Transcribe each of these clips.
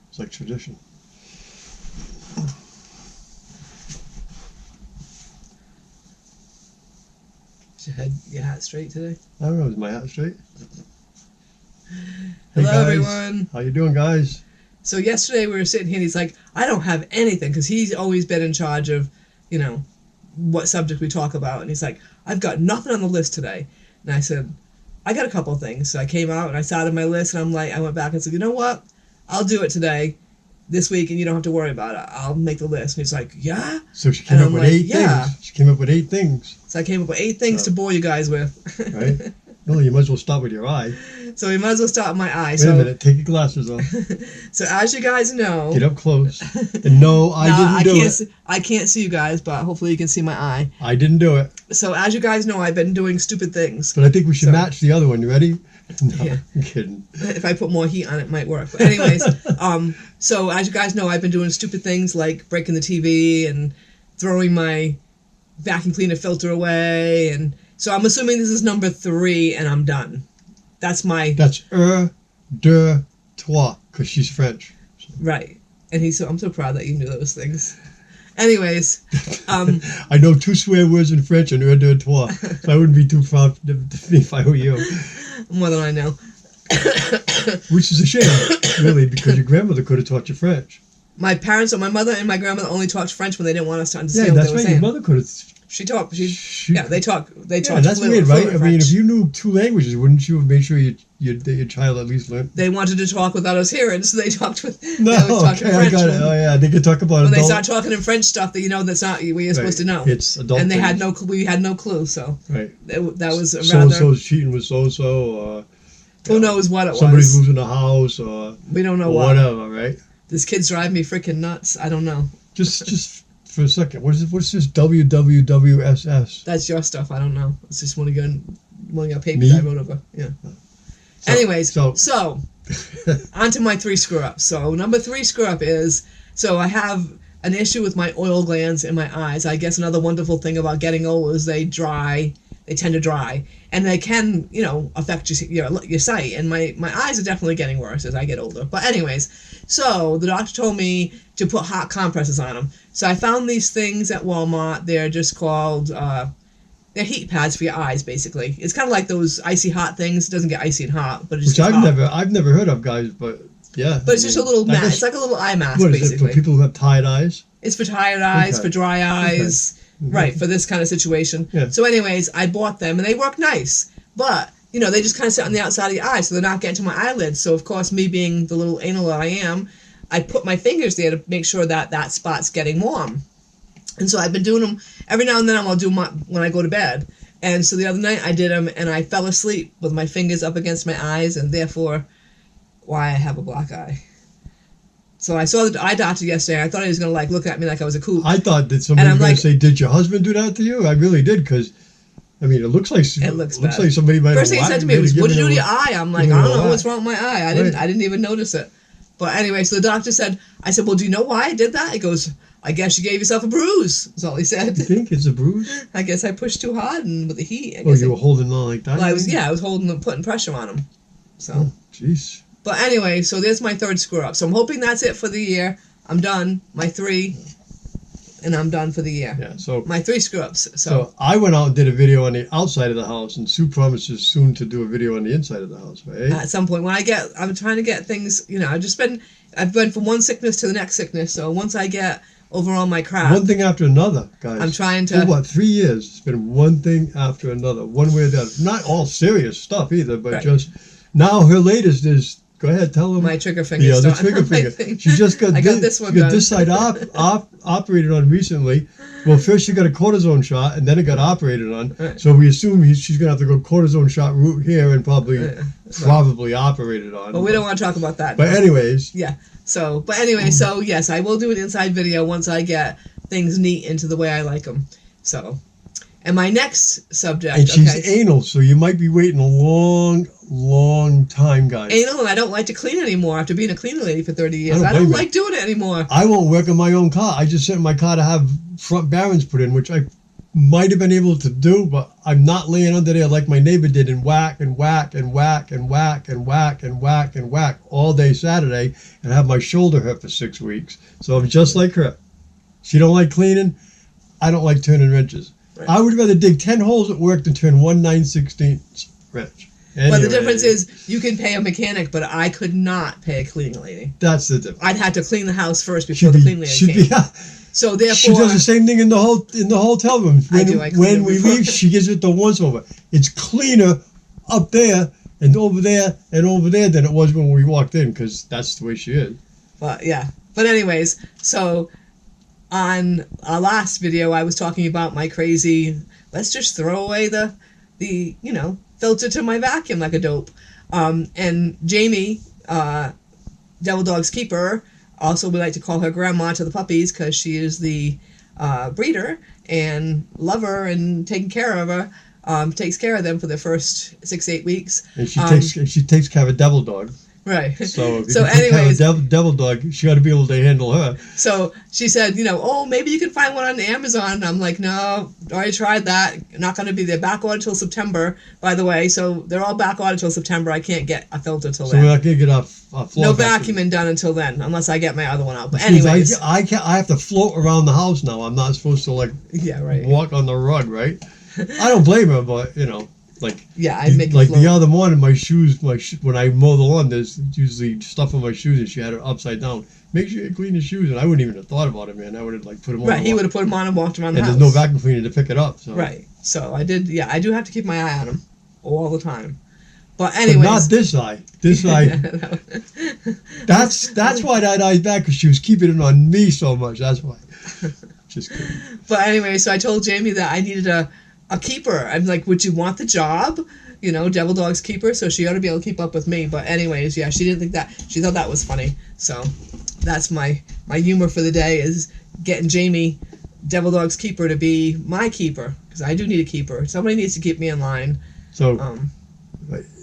It's like tradition. Is your hat straight today? I don't know. Is my hat straight? Hello, guys. everyone. How you doing, guys? So yesterday we were sitting here and he's like, I don't have anything, because he's always been in charge of, you know, what subject we talk about. And he's like, I've got nothing on the list today. And I said, I got a couple of things. So I came out and I started my list, and I went back and said, you know what? I'll do it today, this week, and you don't have to worry about it. I'll make the list. And he's like, yeah? So she came up with 8 yeah. things. She came up with 8 things. So I came up with 8 things to bore you guys with. Right? Well, you might as well start with your eye. So we might as well start with my eye. Wait a minute. Take your glasses off. So as you guys know... Get up close. And no, I didn't do it. I can't see you guys, but hopefully you can see my eye. I didn't do it. So as you guys know, I've been doing stupid things. But I think we should match the other one. You ready? No, yeah. I'm kidding. If I put more heat on it, it might work. But anyways, so as you guys know, I've been doing stupid things like breaking the TV and throwing my vacuum cleaner filter away. And so I'm assuming this is number 3 and I'm done. That's deux, trois, because she's French. So. Right. And I'm so proud that you knew those things. Anyways. I know 2 swear words in French and deux, trois. So I wouldn't be too proud if I were you. More than I know. Which is a shame, really, because your grandmother could have taught you French. My parents, or my mother and my grandmother, only talked French when they didn't want us to understand what they were saying. Yeah, that's right. Your mother could have. They talk. Yeah, that's weird, right? I mean, if you knew 2 languages, wouldn't you have made sure that your child at least learned? They wanted to talk without us hearing, so they talked with. No, okay, I got it. Oh yeah, they could talk about. When they start talking in French stuff that that's not what you're supposed to know. It's adult. And they had no. We had no clue, so. Right. That was rather. So and so's cheating with so and so. Who knows what it was? Somebody's losing a house, or we don't know what. Whatever, right? This kid's driving me freaking nuts. I don't know. Just for a second, what's this WWWSS? That's your stuff. I don't know. It's just one of your papers I wrote over. Yeah. Anyways, so on to my 3 screw-ups. So number 3 screw-up is, so I have an issue with my oil glands in my eyes. I guess another wonderful thing about getting old is they tend to dry, and they can, affect your sight. And my eyes are definitely getting worse as I get older. But anyways, so the doctor told me to put hot compresses on them. So I found these things at Walmart. They're just called, they're heat pads for your eyes, basically. It's kind of like those icy hot things. It doesn't get icy and hot, but it's just I've never heard of, guys, but yeah. But it's just a little mask. It's like a little eye mask, what basically. Is it for people who have tired eyes? It's for tired eyes, for dry eyes. Okay. Right, for this kind of situation. Yeah. So anyways, I bought them, and they work nice. But, they just kind of sit on the outside of your eye, so they're not getting to my eyelids. So, of course, me being the little anal that I am, I put my fingers there to make sure that spot's getting warm. And so I've been doing them every now and then. I'll do when I go to bed. And so the other night I did them, and I fell asleep with my fingers up against my eyes, and therefore, why I have a black eye. So I saw the eye doctor yesterday. I thought he was going to look at me like I was a kook. I thought that somebody was going to say, "Did your husband do that to you?" I really did, because, I mean, it looks like somebody might. First thing he said to me was, "What did you do to your eye?" I'm like, "I don't know what's wrong with my eye. I didn't even notice it." But anyway, so the doctor said, "I said, well, do you know why I did that?" He goes, "I guess you gave yourself a bruise." That's all he said. You think it's a bruise? I guess I pushed too hard and with the heat. You were holding on like that. Well, I was putting pressure on him. So. Jeez. But anyway, so there's my 3rd screw up. So I'm hoping that's it for the year. I'm done. My 3, and I'm done for the year. Yeah, so... My 3 screw-ups. So I went out and did a video on the outside of the house, and Sue promises soon to do a video on the inside of the house, right? At some point. I'm trying to get things, I've been from one sickness to the next sickness, so once I get over all my crap... One thing after another, guys. I'm trying to... For 3 years? It's been one thing after another, one way or the other. Not all serious stuff either, but just... Now her latest is... Go ahead, tell them. My trigger finger. Yeah, the trigger finger. She just got this one got this side operated on recently. Well, first she got a cortisone shot, and then it got operated on. Right. So we assume she's going to have to go cortisone shot route here and probably operated on. But we don't want to talk about that. But anyways. Yeah. So, so yes, I will do an inside video once I get things neat into the way I like them. So, and my next subject. And she's anal, so you might be waiting a long time, guys. Anal, and I don't like to clean anymore after being a cleaner lady for 30 years. I don't like doing it anymore. I won't work on my own car. I just sent my car to have front bearings put in, which I might have been able to do, but I'm not laying under there like my neighbor did and whack and whack and whack and whack and whack and whack and whack all day Saturday and have my shoulder hurt for 6 weeks. So I'm just like her. She don't like cleaning. I don't like turning wrenches. Right. I would rather dig 10 holes at work than turn 1 9/16 wrench. Anyway, but the difference is you can pay a mechanic, but I could not pay a cleaning lady. That's the difference. I'd have to clean the house first before the cleaning lady came. So therefore, she does the same thing in the hotel room. When we leave, she gives it the once over. It's cleaner up there and over there and over there than it was when we walked in, because that's the way she is. But yeah. But anyways, so on our last video, I was talking about my crazy. Let's just throw away the filter to my vacuum like a dope. And Jamie, Devil Dog's keeper. Also, we like to call her grandma to the puppies because she is the breeder and lover and taking care of her. Takes care of them for the first 6-8 weeks. And she takes care of a devil dog. Right. So anyways, devil dog, she ought to be able to handle her. So she said, oh, maybe you can find one on Amazon. And I'm like, no, already tried that. Not going to be there. Back order till September, by the way. So they're all back order till September. I can't get a filter till then. So we're not going to get a floor. No vacuuming done until then, unless I get my other one out. But anyways, I have to float around the house now. I'm not supposed to walk on the rug, right? I don't blame her, but I make the other morning, my shoes, when I mow the lawn, there's usually stuff on my shoes, and she had it upside down. Make sure you clean the shoes, and I wouldn't even have thought about it, man. I would have put them on. Right, he would have put them on and walked around the house. And there's no vacuum cleaner to pick it up. So. Right, so I did. Yeah, I do have to keep my eye on him all the time. But anyways, but not this eye. This eye. That's why that eye's bad, because she was keeping it on me so much. That's why. Just kidding. But anyway, so I told Jamie that I needed a keeper. I'm like, would you want the job? Devil Dog's keeper, so she ought to be able to keep up with me. But anyways, yeah, she didn't think that. She thought that was funny. So that's my humor for the day, is getting Jamie, Devil Dog's keeper, to be my keeper, because I do need a keeper. Somebody needs to keep me in line. So,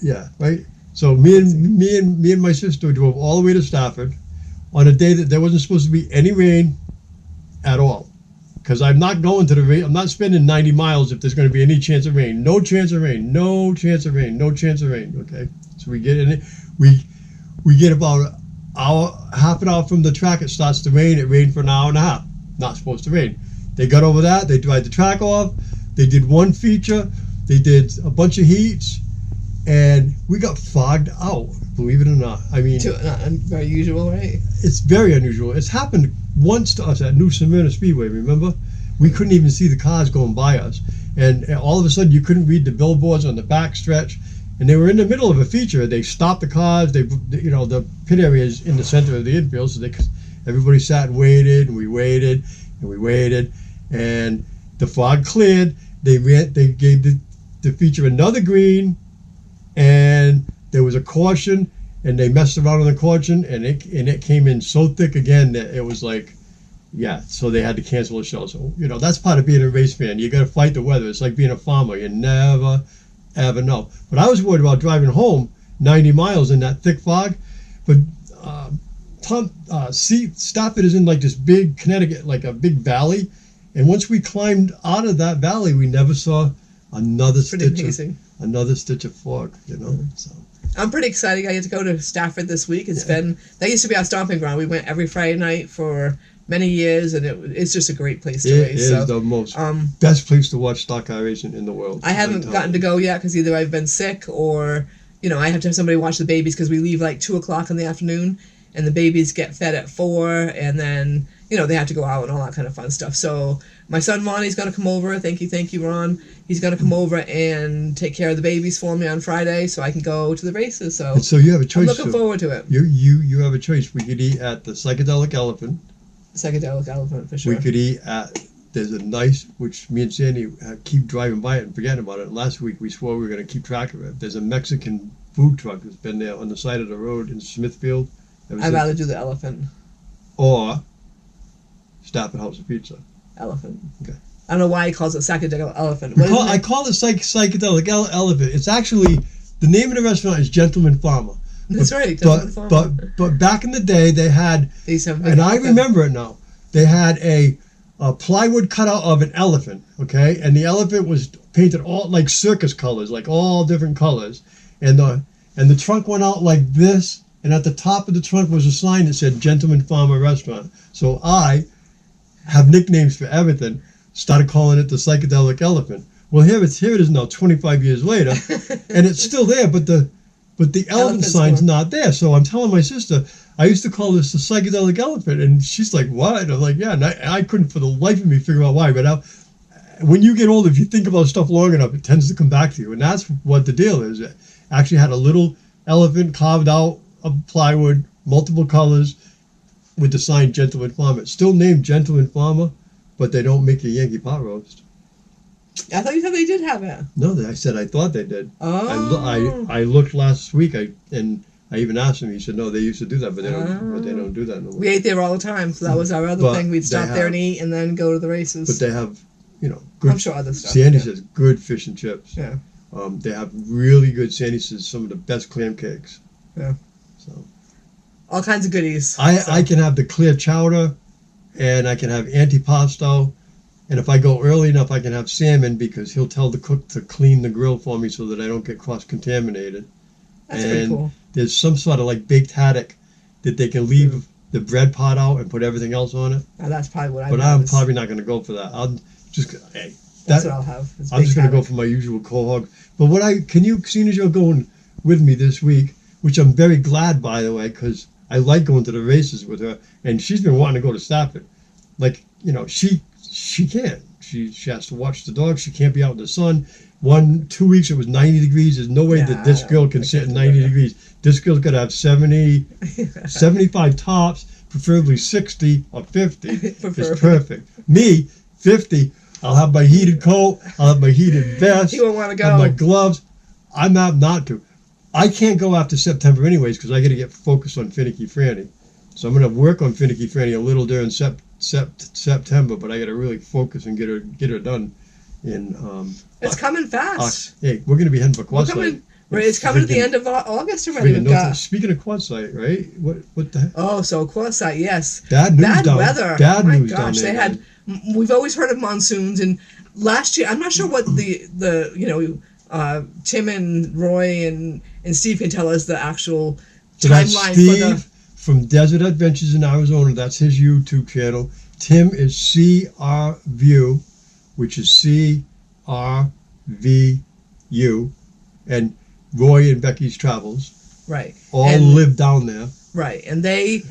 yeah, right. So me and my sister drove all the way to Stafford on a day that there wasn't supposed to be any rain at all. Because I'm not going to the rain. I'm not spending 90 miles if there's going to be any chance of rain. No chance of rain. No chance of rain. No chance of rain. Okay. So we get in it. We get about half an hour from the track. It starts to rain. It rained for an hour and a half. Not supposed to rain. They got over that. They dried the track off. They did one feature. They did a bunch of heats, and we got fogged out. Believe it or not. I mean, not very usual, right? It's very unusual. It's happened once to us at New Smyrna Speedway, remember? We couldn't even see the cars going by us. And all of a sudden, you couldn't read the billboards on the back stretch. And they were in the middle of a feature. They stopped the cars. The pit area is in the center of the infield, so everybody sat and waited, and we waited, and we waited. And the fog cleared. They gave the feature another green, and there was a caution, and they messed around on the caution, and it came in so thick again that it was like, yeah, so they had to cancel the show. So, that's part of being a race fan. You got to fight the weather. It's like being a farmer. You never, ever know. But I was worried about driving home 90 miles in that thick fog. But Stafford is in like this big Connecticut, like a big valley. And once we climbed out of that valley, we never saw another stitch of fog, So. I'm pretty excited. I get to go to Stafford this week. That used to be our stomping ground. We went every Friday night for many years, and it's just a great place to race. It is the most best place to watch stock car racing in the world. I haven't gotten to go yet because either I've been sick or, I have to have somebody watch the babies, because we leave like 2 o'clock in the afternoon, and the babies get fed at 4, and then, they have to go out and all that kind of fun stuff. So my son Ronnie's going to come over. Thank you, Ron. He's going to come over and take care of the babies for me on Friday, so I can go to the races. So you have a choice. I'm looking forward to it. You have a choice. We could eat at the Psychedelic Elephant. Psychedelic Elephant, for sure. We could eat at, there's a nice, which me and Sandy keep driving by it and forgetting about it. Last week we swore we were going to keep track of it. There's a Mexican food truck that's been there on the side of the road in Smithfield. I'd rather do the Elephant. Or Stafford House of Pizza. Elephant. Okay. I don't know why he calls it Psychedelic Elephant. I call it Psychedelic Elephant. It's actually, the name of the restaurant is Gentleman Farmer. That's right. But back in the day, they had, and I remember it now, they had a a plywood cutout of an elephant, okay? And the elephant was painted all like circus colors, like all different colors. And the trunk went out like this, and at the top of the trunk was a sign that said Gentleman Farmer Restaurant. So I have nicknames for everything. Started calling it the psychedelic elephant. Well, here it is now, 25 years later, and it's still there, but the elephant sign's not there. So I'm telling my sister, I used to call this the psychedelic elephant, and she's like, what? And I'm like, yeah, and I couldn't for the life of me figure out why. But now, when you get older, if you think about stuff long enough, it tends to come back to you, and that's what the deal is. It actually had a little elephant carved out of plywood, multiple colors, with the sign Gentleman Farmer. It's still named Gentleman Farmer, but they don't make a Yankee pot roast. I thought you said they did have it. No, I said I thought they did. Oh. I looked last week, and I even asked him. He said no, they used to do that, but they don't do that no more. We ate there all the time, so that was our other thing. We'd stop there and eat, and then go to the races. But they have, good. I'm sure other stuff. Sandy says good fish and chips. Yeah. They have really good. Sandy says some of the best clam cakes. Yeah. So. All kinds of goodies. I can have the clear chowder, and I can have antipasto. And if I go early enough, I can have salmon because he'll tell the cook to clean the grill for me so that I don't get cross-contaminated. That's pretty cool. There's some sort of like baked haddock that they can leave the bread pot out and put everything else on it. Now that's probably what I. But I'm probably not going to go for that. That's what I'll have. I'm just going to go for my usual cold hog. But seeing as you're going with me this week, which I'm very glad, by the way, because I like going to the races with her, and she's been wanting to go to Stafford. Like, she can't. She has to watch the dog. She can't be out in the sun. 2 weeks it was 90 degrees. There's no way that this girl can sit in 90 degrees. This girl's got to have 75 tops, preferably 60 or 50. It's perfect. Me, 50. I'll have my heated coat. I'll have my heated vest. You won't want to go. Have my gloves. I'm out not to. I can't go after September anyways because I got to get focused on Finicky Franny. So I'm going to work on Finicky Franny a little during September, but I got to really focus and get her done. It's coming fast. Hey, we're going to be heading for Quartzsite. It's coming at the end of August already. Speaking of Quartzsite, right? What the heck? Oh, so Quartzsite, yes. Bad weather. Bad news down there. They had. We've always heard of monsoons, and last year I'm not sure what the Tim and Roy and Steve can tell us the actual timeline for the. From Desert Adventures in Arizona, that's his YouTube channel. Tim is CR View, which is CRVU, and Roy and Becky's Travels. Right. All live down there. Right, and they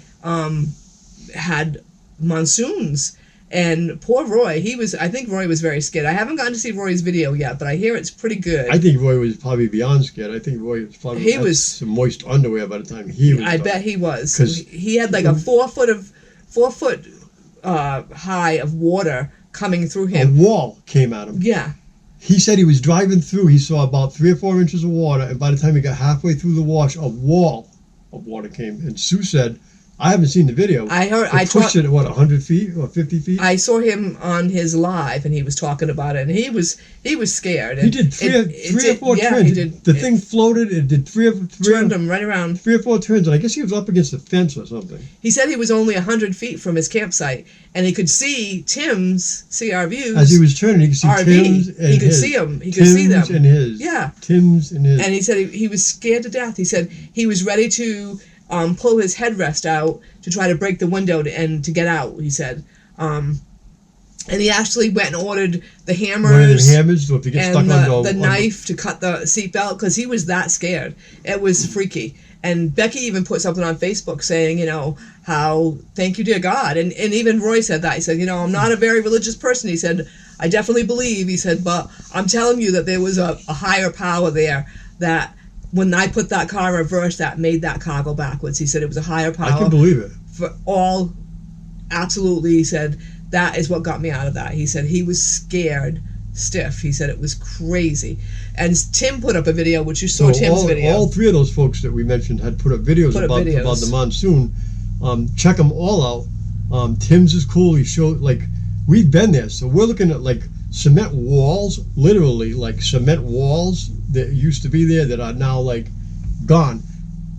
had monsoons. And poor Roy, I think Roy was very scared. I haven't gotten to see Roy's video yet, but I hear it's pretty good. I think Roy was probably beyond scared. I think Roy was probably had some moist underwear by the time he was I bet he was. He had like a 4 foot high of water coming through him. A wall came at him. Yeah. He said he was driving through, he saw about 3 or 4 inches of water, and by the time he got halfway through the wash, a wall of water came. And Sue said, I haven't seen the video. I heard. I pushed it at 100 feet or 50 feet. I saw him on his live, and he was talking about it, and he was scared. He did three or four turns. He did. The thing floated. It did turned him right around. 3 or 4 turns, and I guess he was up against the fence or something. He said he was only 100 feet from his campsite, and he could see Tim's CR views. As he was turning, he could see RV. Tim's and he could his. see them. He could see them. Tim's and his. Yeah. Tim's and his. And he said he was scared to death. He said he was ready to pull his headrest out to try to break the window and to get out, he said. And he actually went and ordered the hammers, so if you get and stuck the knife to cut the seatbelt because he was that scared. It was freaky. And Becky even put something on Facebook saying, how thank you dear God. And even Roy said that. He said, I'm not a very religious person. He said, I definitely believe. He said, but I'm telling you that there was a higher power there that when I put that car in reverse, that made that car go backwards. He said it was a higher power. I can believe it. For all, absolutely, he said, that is what got me out of that. He said he was scared stiff. He said it was crazy. And Tim put up a video, which you saw Tim's video. All 3 of those folks that we mentioned had put up videos about the monsoon. Check them all out. Tim's is cool. He showed, we've been there. So we're looking at, cement walls, literally, cement walls that used to be there that are now, gone.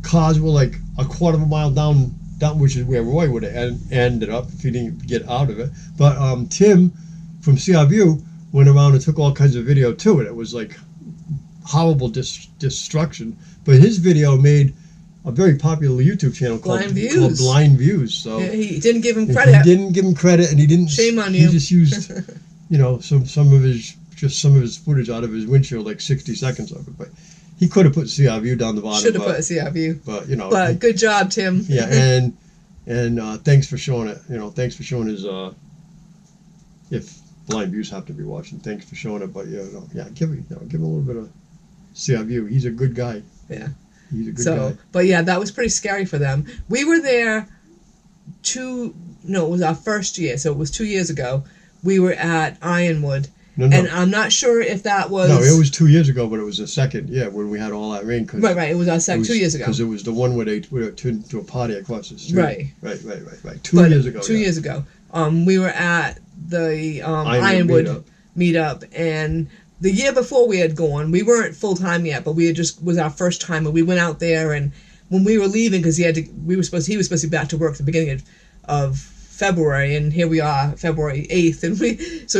Cars were, a quarter of a mile down down, which is where Roy would have ended up if he didn't get out of it. But Tim from CRView went around and took all kinds of video too, and it was like horrible destruction. But his video made a very popular YouTube channel called Blind Views. So yeah, he didn't give him credit. He didn't give him credit, and he didn't. Shame on you. He just used, some of his footage out of his windshield, like 60 seconds of it. But he could have put CRView down the bottom. Should have put CRView. But But good job, Tim. Yeah, and thanks for showing it. Thanks for showing his. If Blind Views have to be watching, thanks for showing it. But give him a little bit of CRView. He's a good guy. Yeah. He's a good guy. But yeah, that was pretty scary for them. We were there it was our first year, so it was 2 years ago. We were at Ironwood. No. And I'm not sure if that was... No, it was 2 years ago, but it was the second, when we had all that rain. Right, it was our second, 2 years ago. Because it was the one where they turned into a party across the street. Right. 2 years ago. 2 years ago. We were at the Ironwood meetup, and the year before we had gone, we weren't full-time yet, but was our first time, and we went out there, and when we were leaving, because he was supposed to be back to work at the beginning of February, and here we are, February 8th, and we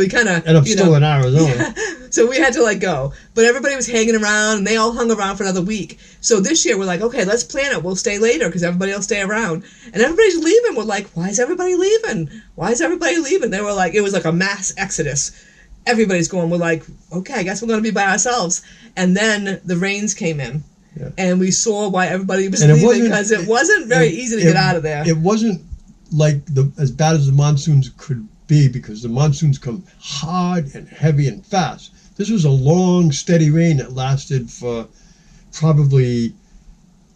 kind of... And I'm still in Arizona. Yeah, so we had to go. But everybody was hanging around, and they all hung around for another week. So this year, we're like, okay, let's plan it. We'll stay later, because everybody will stay around. And everybody's leaving. We're like, why is everybody leaving? Why is everybody leaving? They were like, it was like a mass exodus. Everybody's going. We're like, okay, I guess we're going to be by ourselves. And then the rains came in. Yeah. And we saw why everybody was leaving, because it wasn't very easy to get out of there. It wasn't like as bad as the monsoons could be, because the monsoons come hard and heavy and fast. This was a long, steady rain that lasted for probably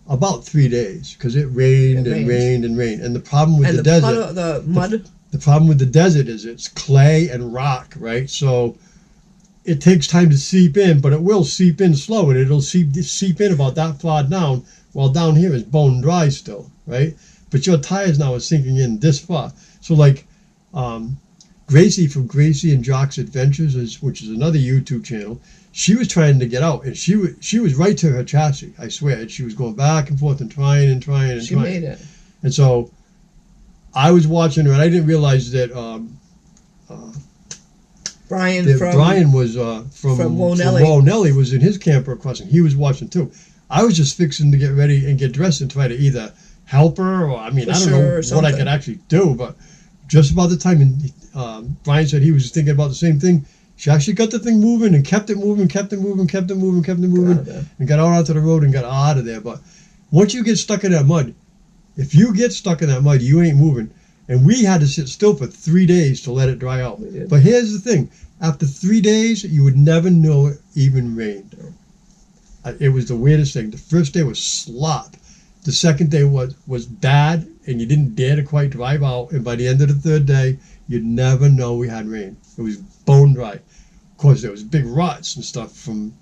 about 3 days, because it rained and rained and rained. And the problem with the desert, the mud. The problem with the desert is it's clay and rock, right? So it takes time to seep in, but it will seep in slow, and it'll seep in about that far down, while down here is bone dry still, right? But your tires now are sinking in this far. So Gracie from Gracie and Jock's Adventures, which is another YouTube channel, she was trying to get out, and she was right to her chassis, I swear. And she was going back and forth and trying. She made it. And so I was watching her, and I didn't realize that Brian was from Wonelli was in his camper crossing. He was watching too. I was just fixing to get ready and get dressed and try to either help her, or I don't know what I could actually do, but just about the time Brian said he was thinking about the same thing, she actually got the thing moving and kept it moving, and got out onto the road and got out of there. But once you get stuck in that mud, if you get stuck in that mud, you ain't moving. And we had to sit still for 3 days to let it dry out. But here's the thing, after 3 days, you would never know it even rained. It was the weirdest thing. The first day was slop. The second day was bad, and you didn't dare to quite drive out. And by the end of the third day, you'd never know we had rain. It was bone dry. Of course, there was big ruts and stuff from,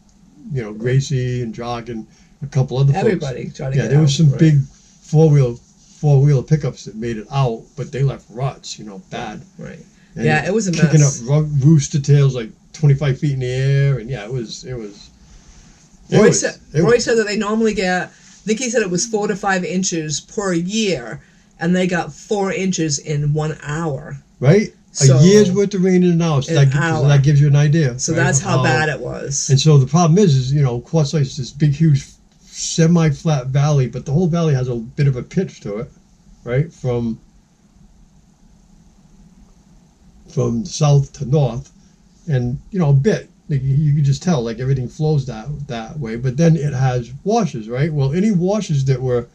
Gracie and Jock and a couple other folks. Everybody trying to get out. Yeah, there was some big four-wheeler pickups that made it out, but they left ruts, bad. Right. And it was a mess. Kicking up rooster tails like 25 feet in the air, and it was. Roy said that they normally get, I think he said it was 4 to 5 inches per year, and they got 4 inches in 1 hour. Right? A year's worth of rain in an hour. So that gives you an idea. So that's how bad it was. And so the problem is Quartz Lake is this big, huge, semi-flat valley, but the whole valley has a bit of a pitch to it, right? From south to north, and a bit. You can just tell, everything flows that way. But then it has washes, right? Well, any washes that were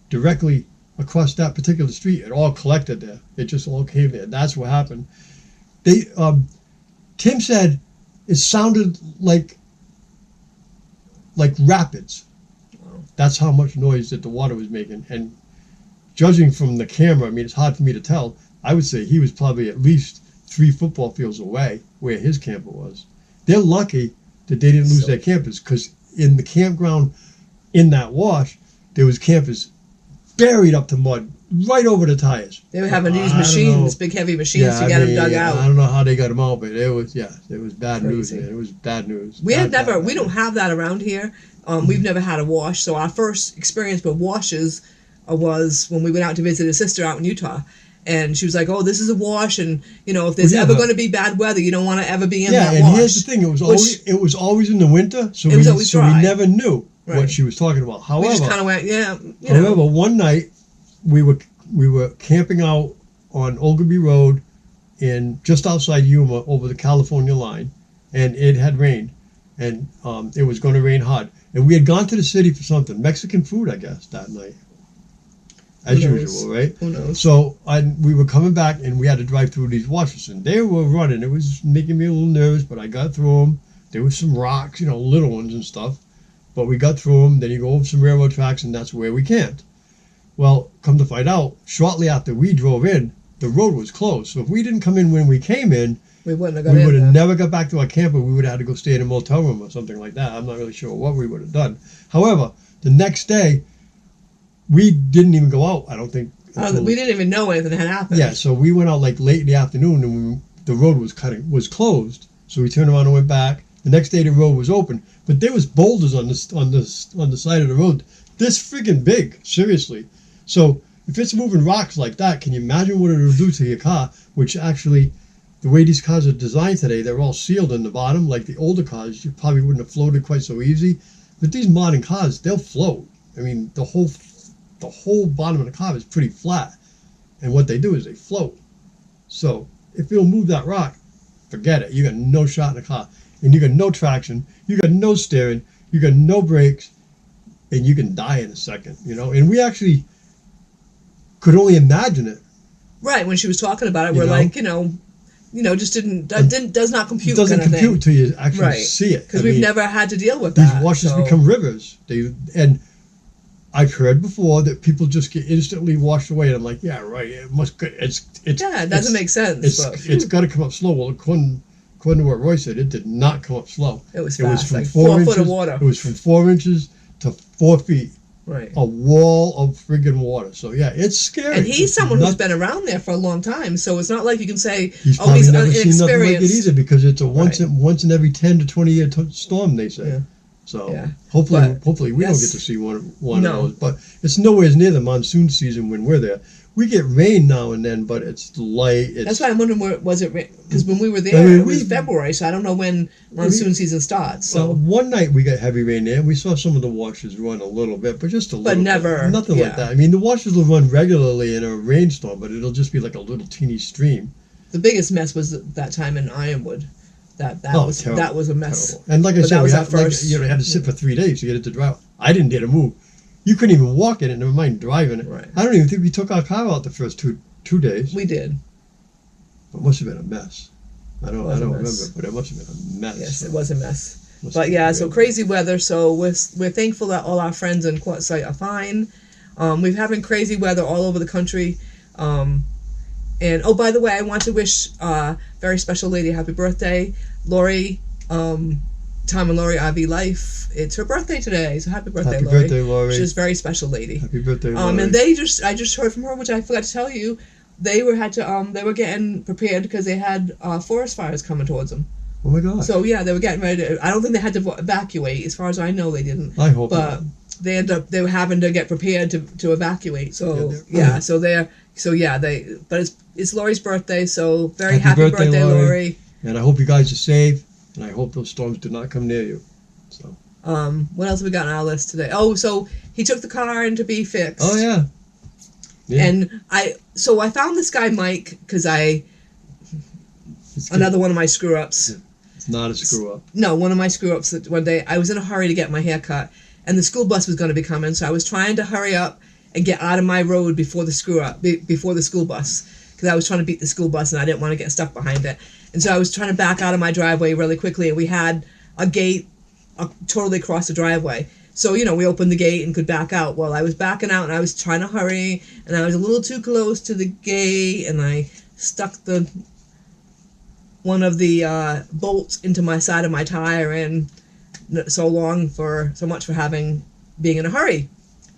directly across that particular street, it all collected there. It just all came there. That's what happened. Tim said it sounded like rapids. Wow. That's how much noise that the water was making. And judging from the camera, it's hard for me to tell. I would say he was probably at least 3 football fields away where his camper was. They're lucky that they didn't lose their campers, because in the campground in that wash, there was campers buried up to mud, right over the tires. They were having to use machines, big heavy machines, to get them dug out. I don't know how they got them out, but it was bad news, man. It was bad news. We don't have that around here. We've never had a wash, so our first experience with washes was when we went out to visit his sister out in Utah. And she was like, "Oh, this is a wash, and if there's ever going to be bad weather, you don't want to ever be in that wash." Yeah, and here's the thing: it was always in the winter, so we never knew what she was talking about. However, we just kind of went, However, one night we were camping out on Ogleby Road, just outside Yuma, over the California line, and it had rained, and it was going to rain hard, and we had gone to the city for something, Mexican food, I guess, that night. As usual, right? Who knows? So we were coming back, and we had to drive through these washes, and they were running. It was making me a little nervous, but I got through them. There was some rocks, little ones and stuff, but we got through them. Then you go over some railroad tracks, and that's where we camped. Well, come to find out, shortly after we drove in, the road was closed. So if we didn't come in when we came in, we wouldn't have got we would have never got back to our camper. We would have had to go stay in a motel room or something like that. I'm not really sure what we would have done. However, the next day, we didn't even go out, I don't think. We didn't even know anything had happened. Yeah, so we went out like late in the afternoon, and the road was closed. So we turned around and went back. The next day the road was open, but there was boulders on the side of the road, this friggin' big, seriously. So if it's moving rocks like that, can you imagine what it will do to your car? Which actually, the way these cars are designed today, they're all sealed in the bottom. Like the older cars, you probably wouldn't have floated quite so easy. But these modern cars, they'll float. I mean, the whole bottom of the car is pretty flat, and what they do is they float. So if you'll move that rock, forget it. You got no shot in the car, and you got no traction, you got no steering, you got no brakes, and you can die in a second. And we actually could only imagine it. Right, when she was talking about it, we're like, just does not compute. It doesn't compute until you actually see it. Because we've never had to deal with these washes become rivers. And I've heard before that people just get instantly washed away, and I'm like, yeah, right. It must. It doesn't make sense. It's got to come up slow. Well, according to what Roy said, it did not come up slow. It was fast, from like 4 foot of water. It was from 4 inches to 4 feet. Right. A wall of friggin' water. So yeah, it's scary. And he's someone who's been around there for a long time, so it's not like you can say, he's never seen nothing like it either, because it's a once in every 10 to 20 year storm, they say. Yeah. So hopefully we don't get to see one of those. But it's nowhere near the monsoon season when we're there. We get rain now and then, but it's light. That's why I'm wondering, was it because when we were there, it was February, so I don't know when monsoon season starts. So one night we got heavy rain there. We saw some of the washers run a little bit, but just a little. But never bit. Nothing like that. I mean, the washers will run regularly in a rainstorm, but it'll just be like a little teeny stream. The biggest mess was that time in Ironwood. That was a mess. Terrible. And like I said, we had to sit for 3 days to get it to dry. I didn't dare to move. You couldn't even walk in it, never mind driving it. Right. I don't even think we took our car out the first two days. We did. It must have been a mess. I don't remember, but it must have been a mess. Yes, it was a mess. But yeah, so crazy weather. So we're thankful that all our friends in Quartzsite are fine. We're having crazy weather all over the country. And oh, by the way, I want to wish a very special lady happy birthday, Lori. Tom and Lori IV Life. It's her birthday today, so happy birthday, Lori. Happy birthday, Lori. She's a very special lady. Happy birthday, Lori. And I just heard from her, which I forgot to tell you. They were getting prepared because they had forest fires coming towards them. Oh my God. So yeah, they were getting ready to. I don't think they had to evacuate. As far as I know, they didn't. I hope but not. They were having to get prepared to evacuate. So but it's Lori's birthday, so very happy birthday, Lori. And I hope you guys are safe, and I hope those storms do not come near you. So. What else have we got on our list today? Oh, so he took the car in to be fixed. Oh yeah. And I found this guy Mike because another one of my screw ups. It's not a screw up. No, one of my screw ups. That one day I was in a hurry to get my hair cut, and the school bus was going to be coming, so I was trying to hurry up and get out of my road before the school bus, because I was trying to beat the school bus and I didn't want to get stuck behind it. And so I was trying to back out of my driveway really quickly, and we had a gate totally across the driveway. So, we opened the gate and could back out. Well, I was backing out and I was trying to hurry, and I was a little too close to the gate, and I stuck one of the bolts into my side of my tire, and so much for being in a hurry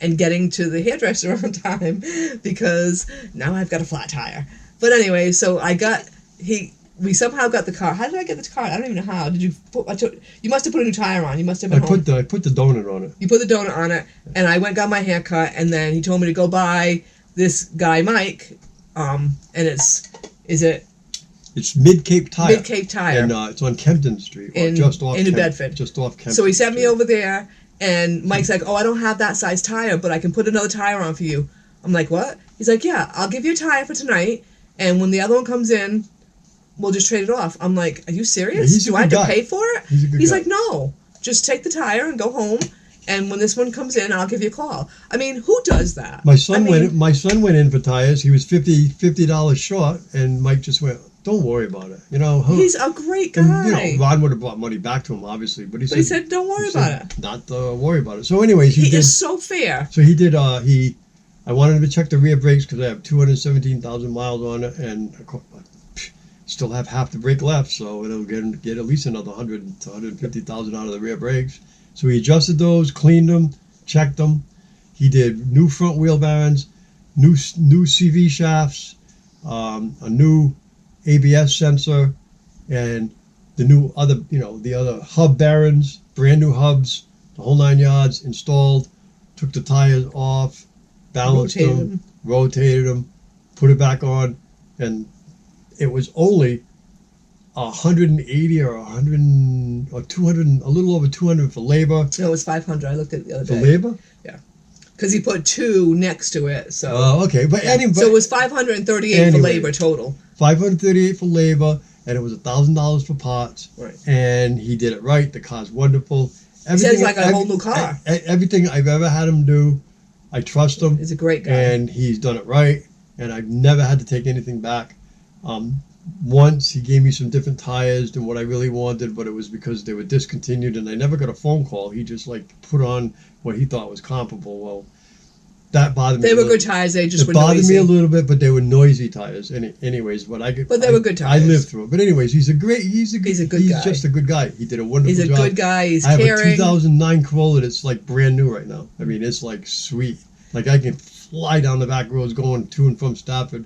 and getting to the hairdresser on time, because now I've got a flat tire. But anyway, so we somehow got the car. How did I get the car? I don't even know how. Did you put? You must have put a new tire on. You must have been home. I put the donut on it. You put the donut on it, and I got my hair cut, and then he told me to go by this guy Mike, and it's Mid Cape Tire. Mid Cape Tire, and it's on Kempton Street, just off New Bedford, just off Kempton. So he sent me Street. over there, and Mike's like, "Oh, I don't have that size tire, but I can put another tire on for you." I'm like, "What?" He's like, "Yeah, I'll give you a tire for tonight, and when the other one comes in, we'll just trade it off." I'm like, "Are you serious? Do I have to pay for it?" He's like, "No, just take the tire and go home, and when this one comes in, I'll give you a call." I mean, who does that? My son went in for tires. He was $50 short, and Mike just went, "Don't worry about it." He's a great guy. And, Ron would have brought money back to him, obviously, but he said, "Don't worry about it." Not worry about it. So, anyways, he is so fair. So he did. I wanted him to check the rear brakes because I have 217,000 miles on it, and of course, still have half the brake left, so it'll get at least another 100 to 150,000 out of the rear brakes. So he adjusted those, cleaned them, checked them. He did new front wheel bearings, new CV shafts, a new ABS sensor, and the new the other hub bearings, brand new hubs, the whole 9 yards installed. Took the tires off, balanced them, rotated them, put it back on, and it was only 180 or 100 or 200, a little over 200 for labor. No, it was 500. I looked at it the other day. For labor? Yeah. Because he put 2 next to it, so. Oh, okay. But anyway. So it was 538 for labor total. 538 for labor, and it was $1,000 for parts. Right. And he did it right. The car's wonderful. He says it's like a whole new car. Everything I've ever had him do, I trust him. He's a great guy. And he's done it right, and I've never had to take anything back. Once he gave me some different tires than what I really wanted, but it was because they were discontinued, and I never got a phone call. He just put on what he thought was comparable. Well, that bothered me. They were good tires. They just were noisy. It bothered me a little bit, but they were noisy tires. Anyways, but they were good tires. I lived through it. But anyways, he's a good guy. He's just a good guy. He did a wonderful job. He's a good guy. He's caring. I have a 2009 Corolla that's brand new right now. I mean, it's sweet. I can fly down the back roads going to and from Stafford.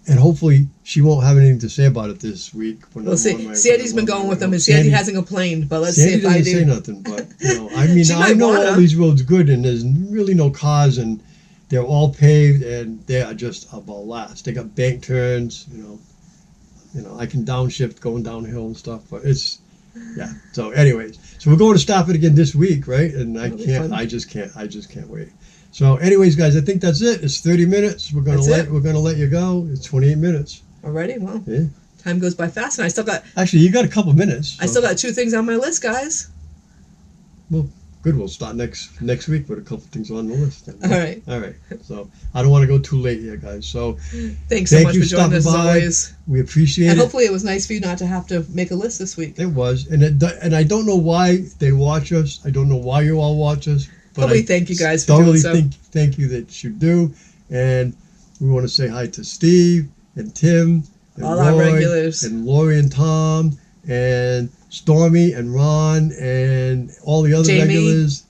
And hopefully she won't have anything to say about it this week. We'll see. Sandy's been going with him, and Sandy hasn't complained. But let's see if I do. Sandy doesn't say nothing, but I mean, I know all these roads good, and there's really no cars, and they're all paved, and they are just a blast. They got bank turns, I can downshift going downhill and stuff, but it's So, anyways, we're going to Stafford again this week, right? And I just can't wait. So, anyways, guys, I think that's it. It's 30 minutes. We're gonna let you go. It's 28 minutes. Already? Well, yeah. Time goes by fast, and I still got. Actually, you got a couple minutes. So. I still got 2 things on my list, guys. Well, good. We'll start next week with a couple things on the list. All right. So I don't want to go too late here, guys. So thanks so much for joining us as always. We appreciate it. And hopefully it was nice for you not to have to make a list this week. It was, and I don't know why they watch us. I don't know why you all watch us. But we thank you guys for doing so. Thank you that you do, and we want to say hi to Steve and Tim and all Roy, our regulars, and Lori and Tom and Stormy and Ron and all the other regulars.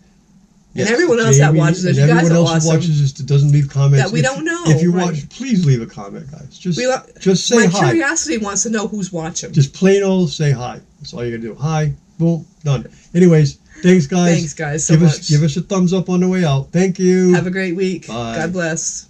And everyone else that watches us. And everyone else who watches us that doesn't leave comments. That we don't know. If you watch, please leave a comment, guys. Just say hi. My curiosity wants to know who's watching. Just plain old say hi. That's all you gotta do. Hi. Boom. Done. Anyways, thanks, guys. Thanks, guys, so much. Give us a thumbs up on the way out. Thank you. Have a great week. Bye. God bless.